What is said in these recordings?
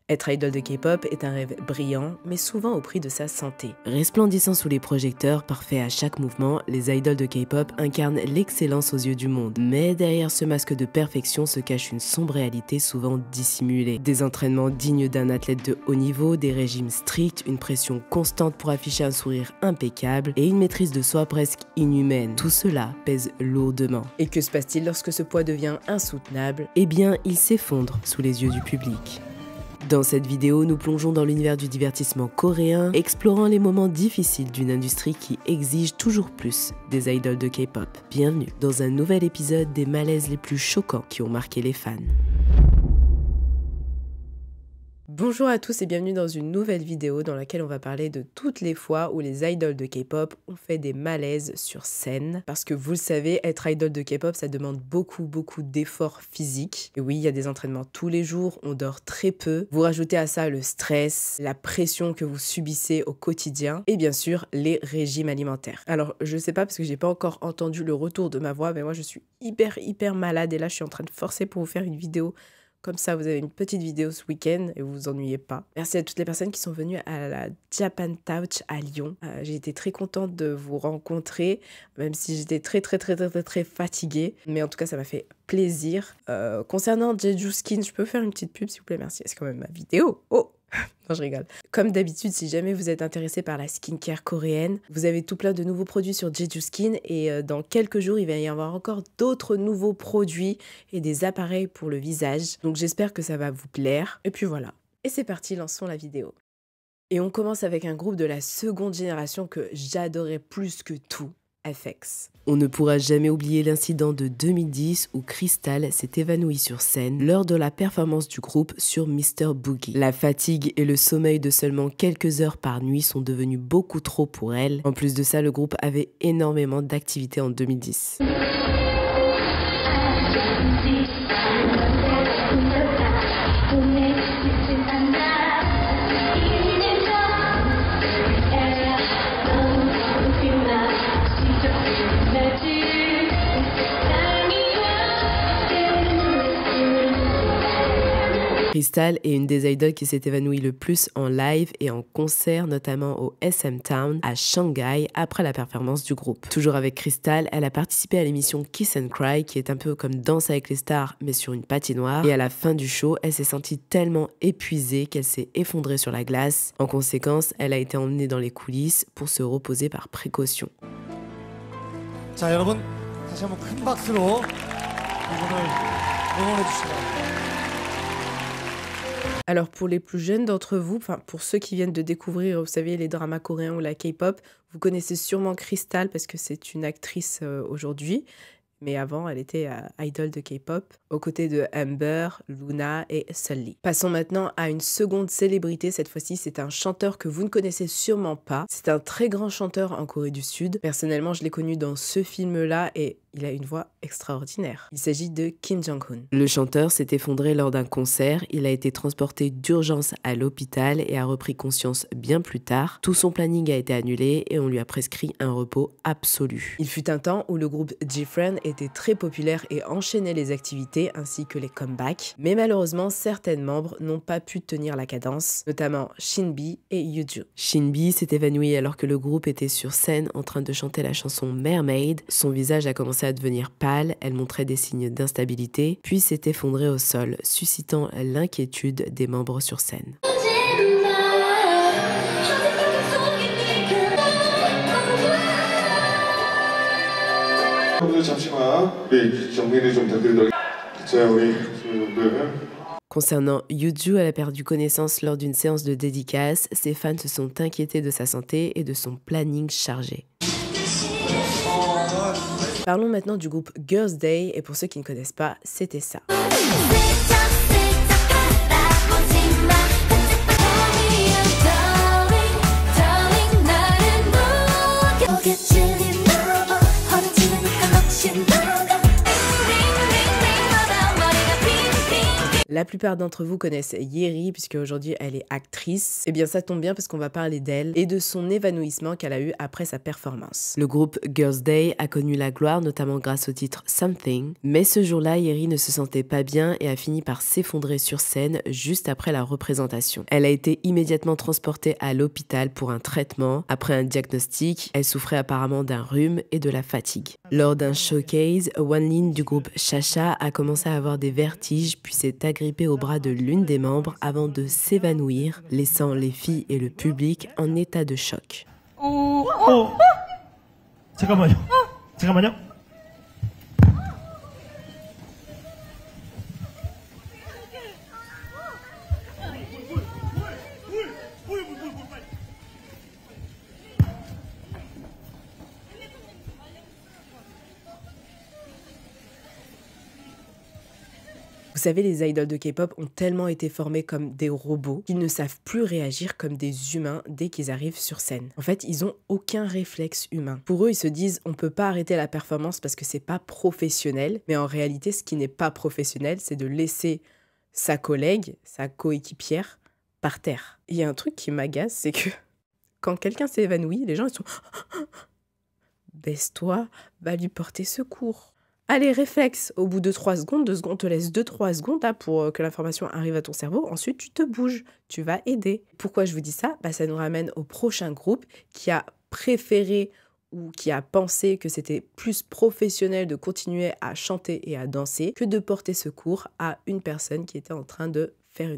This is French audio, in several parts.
Être idol de K-pop est un rêve brillant, mais souvent au prix de sa santé. Resplendissant sous les projecteurs, parfaits à chaque mouvement, les idols de K-pop incarnent l'excellence aux yeux du monde. Mais derrière ce masque de perfection se cache une sombre réalité souvent dissimulée. Des entraînements dignes d'un athlète de haut niveau, des régimes stricts, une pression constante pour afficher un sourire impeccable et une maîtrise de soi presque inhumaine. Tout cela pèse lourdement. Et que se passe-t-il lorsque ce poids devient insoutenable? Eh bien, il s'effondre sous les yeux du public. Dans cette vidéo, nous plongeons dans l'univers du divertissement coréen, explorant les moments difficiles d'une industrie qui exige toujours plus des idoles de K-pop. Bienvenue dans un nouvel épisode des malaises les plus choquants qui ont marqué les fans. Bonjour à tous et bienvenue dans une nouvelle vidéo dans laquelle on va parler de toutes les fois où les idoles de K-pop ont fait des malaises sur scène. Parce que vous le savez, être idol de K-pop, ça demande beaucoup d'efforts physiques. Et oui, il y a des entraînements tous les jours, on dort très peu. Vous rajoutez à ça le stress, la pression que vous subissez au quotidien et bien sûr les régimes alimentaires. Alors je sais pas parce que j'ai pas encore entendu le retour de ma voix, mais moi je suis hyper malade et là je suis en train de forcer pour vous faire une vidéo. Comme ça, vous avez une petite vidéo ce week-end et vous vous ennuyez pas. Merci à toutes les personnes qui sont venues à la Japan Touch à Lyon. J'ai été très contente de vous rencontrer, même si j'étais très fatiguée. Mais en tout cas, ça m'a fait plaisir. Concernant Jeju Skin, je peux faire une petite pub, s'il vous plaît, merci. C'est quand même ma vidéo. Oh! Non, je rigole. Comme d'habitude, si jamais vous êtes intéressé par la skincare coréenne, vous avez tout plein de nouveaux produits sur Jeju Skin et dans quelques jours, il va y avoir encore d'autres nouveaux produits et des appareils pour le visage. Donc j'espère que ça va vous plaire. Et puis voilà. Et c'est parti, lançons la vidéo. Et on commence avec un groupe de la seconde génération que j'adorais plus que tout. FX. On ne pourra jamais oublier l'incident de 2010 où Krystal s'est évanouie sur scène lors de la performance du groupe sur Mr. Boogie. La fatigue et le sommeil de seulement quelques heures par nuit sont devenus beaucoup trop pour elle. En plus de ça, le groupe avait énormément d'activités en 2010. Krystal est une des idoles qui s'est évanouie le plus en live et en concert, notamment au SM Town à Shanghai après la performance du groupe. Toujours avec Krystal, elle a participé à l'émission Kiss and Cry qui est un peu comme Danse avec les stars mais sur une patinoire et à la fin du show, elle s'est sentie tellement épuisée qu'elle s'est effondrée sur la glace. En conséquence, elle a été emmenée dans les coulisses pour se reposer par précaution. 자, 여러분 다시 한번 큰 박수로 이분을 응원해 주시기. Alors pour les plus jeunes d'entre vous, enfin pour ceux qui viennent de découvrir, vous savez, les dramas coréens ou la K-pop, vous connaissez sûrement Krystal parce que c'est une actrice aujourd'hui. Mais avant, elle était idol de K-pop, aux côtés de Amber, Luna et Sulli. Passons maintenant à une seconde célébrité. Cette fois-ci, c'est un chanteur que vous ne connaissez sûrement pas. C'est un très grand chanteur en Corée du Sud. Personnellement, je l'ai connu dans ce film-là et il a une voix extraordinaire. Il s'agit de Kim Jong-un. Le chanteur s'est effondré lors d'un concert. Il a été transporté d'urgence à l'hôpital et a repris conscience bien plus tard. Tout son planning a été annulé et on lui a prescrit un repos absolu. Il fut un temps où le groupe G-Friend était très populaire et enchaînait les activités ainsi que les comebacks. Mais malheureusement, certains membres n'ont pas pu tenir la cadence, notamment Shinbi et Yuju. Shinbi s'est évanoui alors que le groupe était sur scène en train de chanter la chanson Mermaid. Son visage a commencé à devenir pâle, elle montrait des signes d'instabilité, puis s'est effondrée au sol, suscitant l'inquiétude des membres sur scène. Concernant Yuju, elle a perdu connaissance lors d'une séance de dédicace. Ses fans se sont inquiétés de sa santé et de son planning chargé. Parlons maintenant du groupe Girls' Day et pour ceux qui ne connaissent pas, c'était ça. La plupart d'entre vous connaissent Yeri puisque aujourd'hui elle est actrice. Et bien ça tombe bien parce qu'on va parler d'elle et de son évanouissement qu'elle a eu après sa performance. Le groupe Girls' Day a connu la gloire notamment grâce au titre Something, mais ce jour-là Yeri ne se sentait pas bien et a fini par s'effondrer sur scène juste après la représentation. Elle a été immédiatement transportée à l'hôpital pour un traitement. Après un diagnostic, elle souffrait apparemment d'un rhume et de la fatigue. Lors d'un showcase, Wanlin du groupe Cha-Cha a commencé à avoir des vertiges puis s'est agrippée au bras de l'une des membres avant de s'évanouir, laissant les filles et le public en état de choc. 잠깐만요. 잠깐만요. Vous savez, les idoles de K-pop ont tellement été formés comme des robots qu'ils ne savent plus réagir comme des humains dès qu'ils arrivent sur scène. En fait, ils ont aucun réflexe humain. Pour eux, ils se disent on peut pas arrêter la performance parce que c'est pas professionnel. Mais en réalité, ce qui n'est pas professionnel, c'est de laisser sa collègue, sa coéquipière, par terre. Il y a un truc qui m'agace, c'est que quand quelqu'un s'est évanoui, les gens ils sont baisse-toi, va lui porter secours. Allez, réflexe, au bout de 3 secondes, 2 secondes, on te laisse 2-3 secondes là, pour que l'information arrive à ton cerveau. Ensuite, tu te bouges, tu vas aider. Pourquoi je vous dis ça? Ça nous ramène au prochain groupe qui a préféré ou qui a pensé que c'était plus professionnel de continuer à chanter et à danser que de porter secours à une personne qui était en train de faire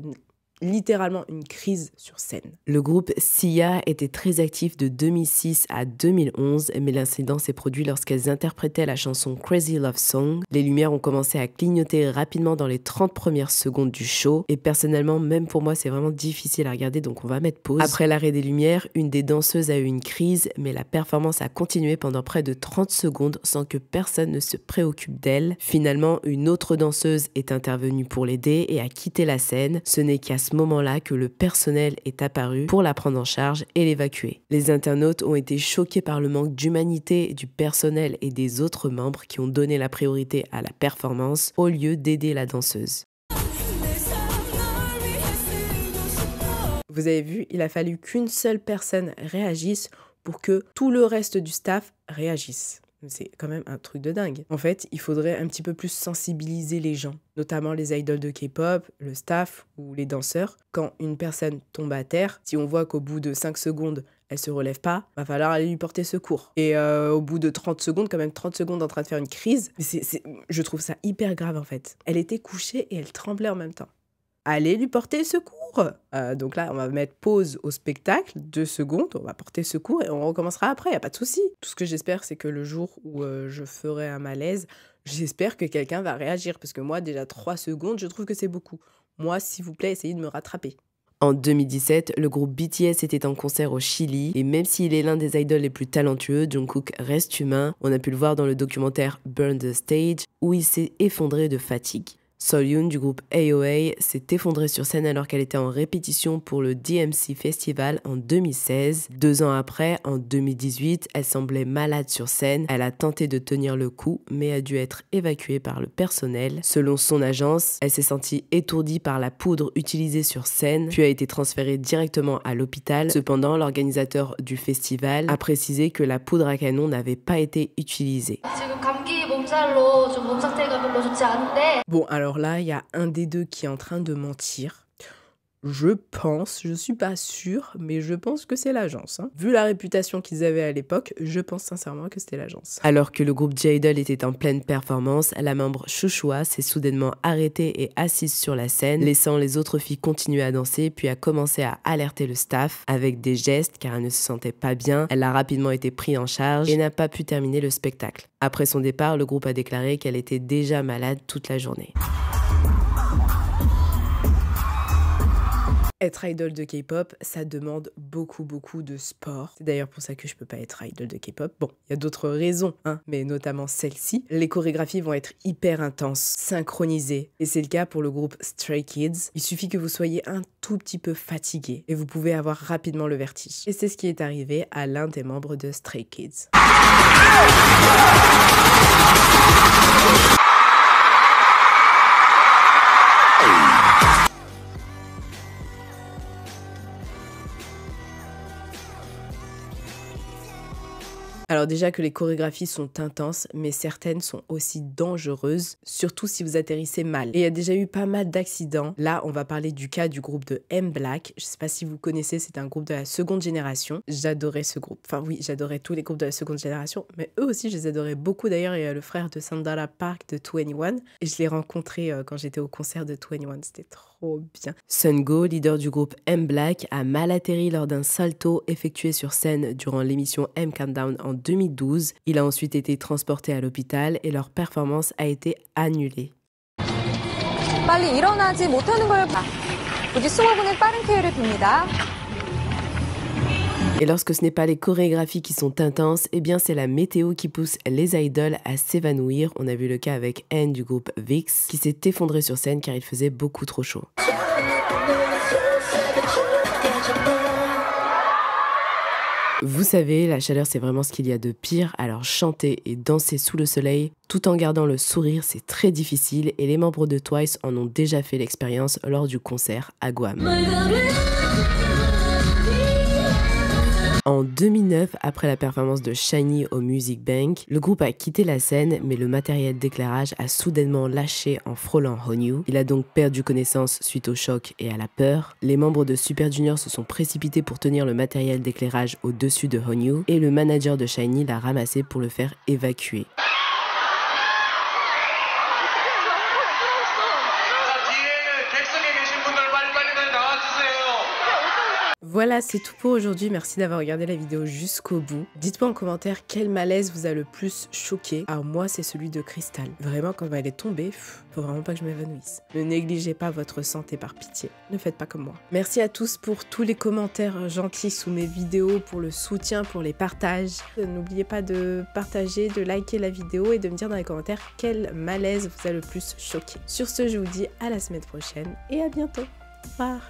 littéralement une crise sur scène. Le groupe Sia était très actif de 2006 à 2011, mais l'incident s'est produit lorsqu'elles interprétaient la chanson Crazy Love Song. Les lumières ont commencé à clignoter rapidement dans les 30 premières secondes du show, et personnellement, même pour moi, c'est vraiment difficile à regarder, donc on va mettre pause. Après l'arrêt des lumières, une des danseuses a eu une crise, mais la performance a continué pendant près de 30 secondes sans que personne ne se préoccupe d'elle. Finalement, une autre danseuse est intervenue pour l'aider et a quitté la scène. Ce n'est qu'à ce moment-là que le personnel est apparu pour la prendre en charge et l'évacuer. Les internautes ont été choqués par le manque d'humanité du personnel et des autres membres qui ont donné la priorité à la performance au lieu d'aider la danseuse. Vous avez vu, il a fallu qu'une seule personne réagisse pour que tout le reste du staff réagisse. C'est quand même un truc de dingue. En fait, il faudrait un petit peu plus sensibiliser les gens, notamment les idoles de K-pop, le staff ou les danseurs. Quand une personne tombe à terre, si on voit qu'au bout de 5 secondes, elle se relève pas, va falloir aller lui porter secours. Et au bout de 30 secondes, quand même 30 secondes en train de faire une crise, je trouve ça hyper grave en fait. Elle était couchée et elle tremblait en même temps. Allez lui porter secours. Donc là, on va mettre pause au spectacle, 2 secondes, on va porter secours et on recommencera après, il n'y a pas de souci. Tout ce que j'espère, c'est que le jour où je ferai un malaise, j'espère que quelqu'un va réagir. Parce que moi, déjà 3 secondes, je trouve que c'est beaucoup. Moi, s'il vous plaît, essayez de me rattraper. En 2017, le groupe BTS était en concert au Chili et même s'il est l'un des idoles les plus talentueux, Jungkook reste humain. On a pu le voir dans le documentaire Burn the Stage où il s'est effondré de fatigue. Seolhyun du groupe AOA s'est effondrée sur scène alors qu'elle était en répétition pour le DMC Festival en 2016. 2 ans après, en 2018, elle semblait malade sur scène. Elle a tenté de tenir le coup, mais a dû être évacuée par le personnel. Selon son agence, elle s'est sentie étourdie par la poudre utilisée sur scène, puis a été transférée directement à l'hôpital. Cependant, l'organisateur du festival a précisé que la poudre à canon n'avait pas été utilisée. Bon, alors là, il y a un des deux qui est en train de mentir. Je suis pas sûre, mais je pense que c'est l'agence. Vu la réputation qu'ils avaient à l'époque, je pense sincèrement que c'était l'agence. Alors que le groupe J-Idol était en pleine performance, la membre Chouchoua s'est soudainement arrêtée et assise sur la scène, laissant les autres filles continuer à danser, puis a commencé à alerter le staff avec des gestes car elle ne se sentait pas bien. Elle a rapidement été prise en charge et n'a pas pu terminer le spectacle. Après son départ, le groupe a déclaré qu'elle était déjà malade toute la journée. Être idol de K-pop, ça demande beaucoup de sport. C'est d'ailleurs pour ça que je peux pas être idol de K-pop. Bon, il y a d'autres raisons, mais notamment celle-ci. Les chorégraphies vont être hyper intenses, synchronisées. Et c'est le cas pour le groupe Stray Kids. Il suffit que vous soyez un tout petit peu fatigué et vous pouvez avoir rapidement le vertige. Et c'est ce qui est arrivé à l'un des membres de Stray Kids. Alors déjà que les chorégraphies sont intenses, mais certaines sont aussi dangereuses, surtout si vous atterrissez mal. Et il y a déjà eu pas mal d'accidents. Là, on va parler du cas du groupe de M-Black. Je sais pas si vous connaissez, c'est un groupe de la seconde génération. J'adorais ce groupe. Enfin oui, j'adorais tous les groupes de la seconde génération, mais eux aussi, je les adorais beaucoup. D'ailleurs, il y a le frère de Sandra Park de 2NE1 et je l'ai rencontré quand j'étais au concert de 2NE1. C'était trop bien. Sungo, leader du groupe M-Black, a mal atterri lors d'un salto effectué sur scène durant l'émission M Countdown en 2012. Il a ensuite été transporté à l'hôpital et leur performance a été annulée. 빨리 일어나지 못하는 걸 부디 수고분의 빠른 쾌유를 빕니다. Et lorsque ce n'est pas les chorégraphies qui sont intenses, eh bien c'est la météo qui pousse les idols à s'évanouir. On a vu le cas avec N du groupe VIX qui s'est effondré sur scène car il faisait beaucoup trop chaud. Vous savez, la chaleur c'est vraiment ce qu'il y a de pire, alors chanter et danser sous le soleil tout en gardant le sourire c'est très difficile et les membres de Twice en ont déjà fait l'expérience lors du concert à Guam. En 2009, après la performance de SHINee au Music Bank, le groupe a quitté la scène, mais le matériel d'éclairage a soudainement lâché en frôlant Honu. Il a donc perdu connaissance suite au choc et à la peur. Les membres de Super Junior se sont précipités pour tenir le matériel d'éclairage au-dessus de Honu, et le manager de SHINee l'a ramassé pour le faire évacuer. Voilà, c'est tout pour aujourd'hui. Merci d'avoir regardé la vidéo jusqu'au bout. Dites-moi en commentaire quel malaise vous a le plus choqué. Alors moi, c'est celui de Crystal. Vraiment, quand elle est tombée, faut vraiment pas que je m'évanouisse. Ne négligez pas votre santé par pitié. Ne faites pas comme moi. Merci à tous pour tous les commentaires gentils sous mes vidéos, pour le soutien, pour les partages. N'oubliez pas de partager, de liker la vidéo et de me dire dans les commentaires quel malaise vous a le plus choqué. Sur ce, je vous dis à la semaine prochaine et à bientôt. Au revoir.